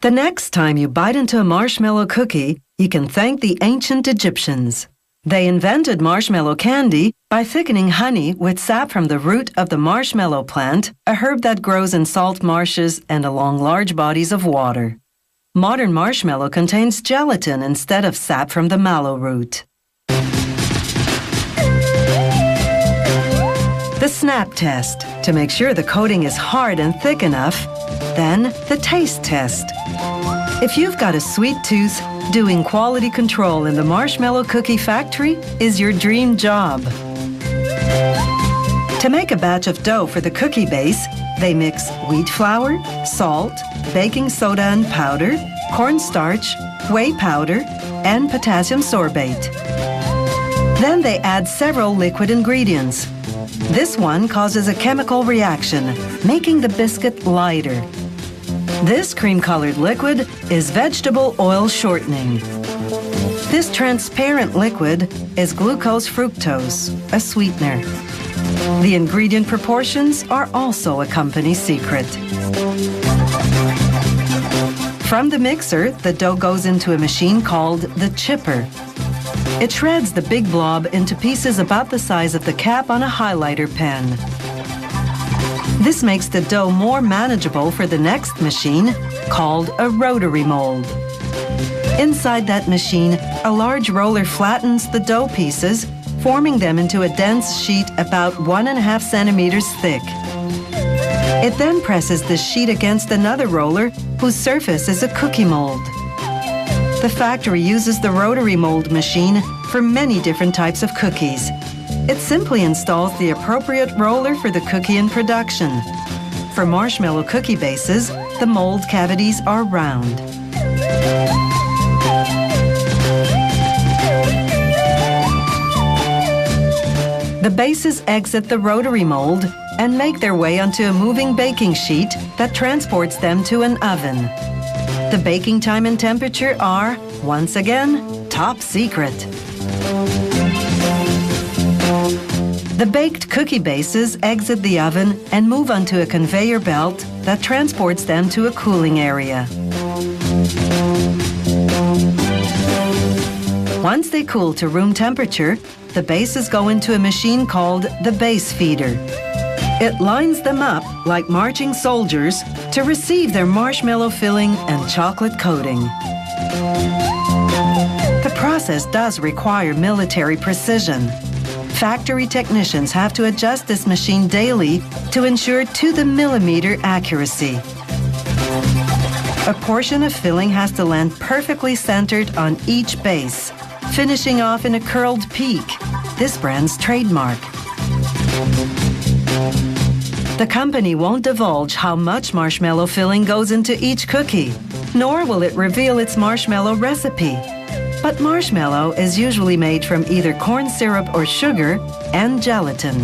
The next time you bite into a marshmallow cookie, you can thank the ancient Egyptians. They invented marshmallow candy by thickening honey with sap from the root of the marshmallow plant, a herb that grows in salt marshes and along large bodies of water. Modern marshmallow contains gelatin instead of sap from the mallow root. The snap test, to make sure the coating is hard and thick enough. Then, the taste test. If you've got a sweet tooth, doing quality control in the marshmallow cookie factory is your dream job. To make a batch of dough for the cookie base, they mix wheat flour, salt, baking soda and powder, cornstarch, whey powder, and potassium sorbate. Then they add several liquid ingredients. This one causes a chemical reaction, making the biscuit lighter. This cream-colored liquid is vegetable oil shortening. This transparent liquid is glucose fructose, a sweetener. The ingredient proportions are also a company secret. From the mixer, the dough goes into a machine called the chipper. It shreds the big blob into pieces about the size of the cap on a highlighter pen. This makes the dough more manageable for the next machine, called a rotary mold. Inside that machine, a large roller flattens the dough pieces, forming them into a dense sheet about 1.5 centimeters thick. It then presses the sheet against another roller, whose surface is a cookie mold. The factory uses the rotary mold machine for many different types of cookies. It simply installs the appropriate roller for the cookie in production. For marshmallow cookie bases, the mold cavities are round. The bases exit the rotary mold and make their way onto a moving baking sheet that transports them to an oven. The baking time and temperature are, once again, top secret. The baked cookie bases exit the oven and move onto a conveyor belt that transports them to a cooling area. Once they cool to room temperature, the bases go into a machine called the base feeder. It lines them up like marching soldiers to receive their marshmallow filling and chocolate coating. The process does require military precision. Factory technicians have to adjust this machine daily to ensure to-the-millimeter accuracy. A portion of filling has to land perfectly centered on each base, finishing off in a curled peak, this brand's trademark. The company won't divulge how much marshmallow filling goes into each cookie, nor will it reveal its marshmallow recipe. But marshmallow is usually made from either corn syrup or sugar and gelatin.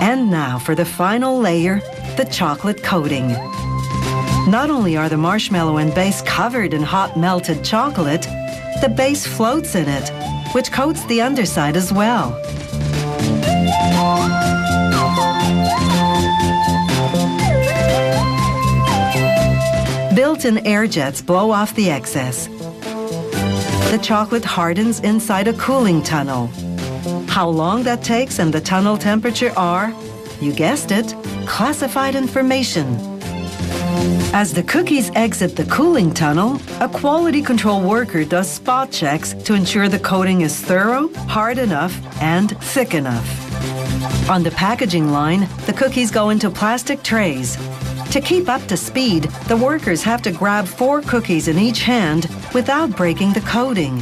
And now for the final layer, the chocolate coating. Not only are the marshmallow and base covered in hot melted chocolate, the base floats in it, which coats the underside as well. Built-in air jets blow off the excess. The chocolate hardens inside a cooling tunnel. How long that takes and the tunnel temperature are, you guessed it, classified information. As the cookies exit the cooling tunnel, a quality control worker does spot checks to ensure the coating is thorough, hard enough, and thick enough. On the packaging line, the cookies go into plastic trays. To keep up to speed, the workers have to grab 4 cookies in each hand without breaking the coating.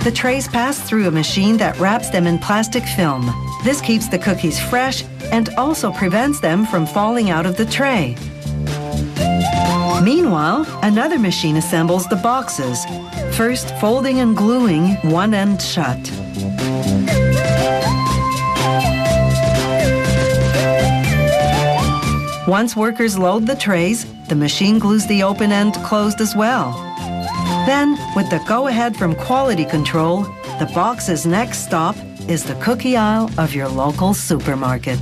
The trays pass through a machine that wraps them in plastic film. This keeps the cookies fresh and also prevents them from falling out of the tray. Meanwhile, another machine assembles the boxes, first folding and gluing one end shut. Once workers load the trays, the machine glues the open end closed as well. Then, with the go-ahead from quality control, the box's next stop is the cookie aisle of your local supermarket.